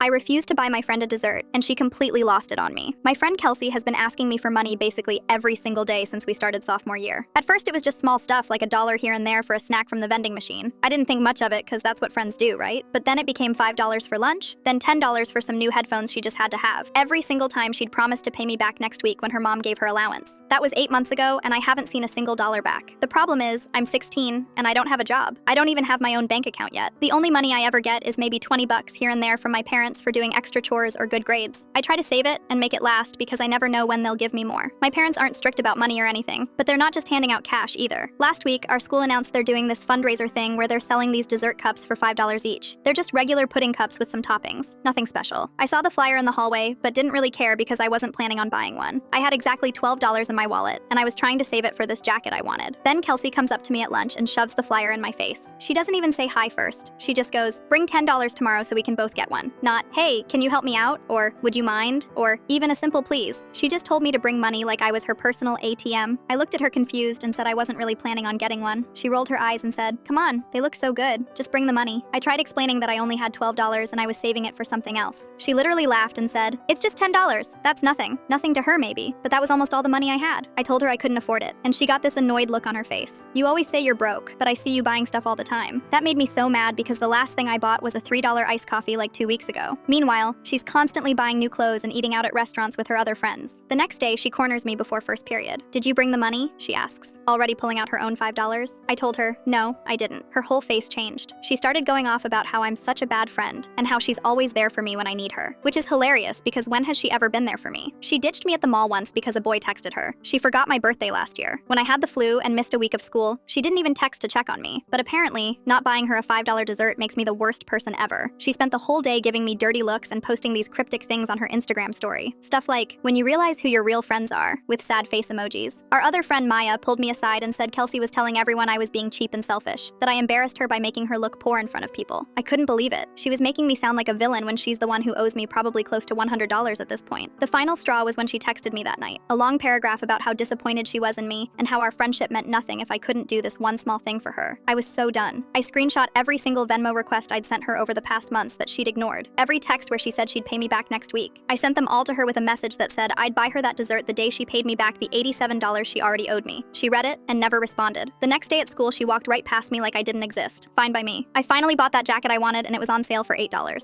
I refused to buy my friend a dessert, and she completely lost it on me. My friend Kelsey has been asking me for money basically every single day since we started sophomore year. At first, it was just small stuff like $1 here and there for a snack from the vending machine. I didn't think much of it because that's what friends do, right? But then it became $5 for lunch, then $10 for some new headphones she just had to have. Every single time she'd promised to pay me back next week when her mom gave her allowance. That was 8 months ago, and I haven't seen a single dollar back. The problem is, I'm 16, and I don't have a job. I don't even have my own bank account yet. The only money I ever get is maybe $20 here and there from my parents for doing extra chores or good grades. I try to save it and make it last because I never know when they'll give me more. My parents aren't strict about money or anything, but they're not just handing out cash either. Last week, our school announced they're doing this fundraiser thing where they're selling these dessert cups for $5 each. They're just regular pudding cups with some toppings. Nothing special. I saw the flyer in the hallway, but didn't really care because I wasn't planning on buying one. I had exactly $12 in my wallet, and I was trying to save it for this jacket I wanted. Then Kelsey comes up to me at lunch and shoves the flyer in my face. She doesn't even say hi first. She just goes, "Bring $10 tomorrow so we can both get one." Not, "Hey, can you help me out?" or "Would you mind?" or even a simple please. She just told me to bring money like I was her personal ATM. I looked at her confused and said I wasn't really planning on getting one. She rolled her eyes and said, "Come on, they look so good. Just bring the money." I tried explaining that I only had $12 and I was saving it for something else. She literally laughed and said, "It's just $10. That's nothing." Nothing to her maybe, but that was almost all the money I had. I told her I couldn't afford it, and she got this annoyed look on her face. "You always say you're broke, but I see you buying stuff all the time." That made me so mad because the last thing I bought was a $3 iced coffee like 2 weeks ago. Meanwhile, she's constantly buying new clothes and eating out at restaurants with her other friends. The next day, she corners me before first period. "Did you bring the money?" she asks, already pulling out her own $5. I told her, "No, I didn't." Her whole face changed. She started going off about how I'm such a bad friend and how she's always there for me when I need her, which is hilarious because when has she ever been there for me? She ditched me at the mall once because a boy texted her. She forgot my birthday last year. When I had the flu and missed a week of school, she didn't even text to check on me. But apparently, not buying her a $5 dessert makes me the worst person ever. She spent the whole day giving me dirty looks and posting these cryptic things on her Instagram story. Stuff like, "When you realize who your real friends are," with sad face emojis. Our other friend Maya pulled me aside and said Kelsey was telling everyone I was being cheap and selfish, that I embarrassed her by making her look poor in front of people. I couldn't believe it. She was making me sound like a villain when she's the one who owes me probably close to $100 at this point. The final straw was when she texted me that night. A long paragraph about how disappointed she was in me and how our friendship meant nothing if I couldn't do this one small thing for her. I was so done. I screenshot every single Venmo request I'd sent her over the past months that she'd ignored. Every text where she said she'd pay me back next week. I sent them all to her with a message that said I'd buy her that dessert the day she paid me back the $87 she already owed me. She read it and never responded. The next day at school, she walked right past me like I didn't exist. Fine by me. I finally bought that jacket I wanted and it was on sale for $8.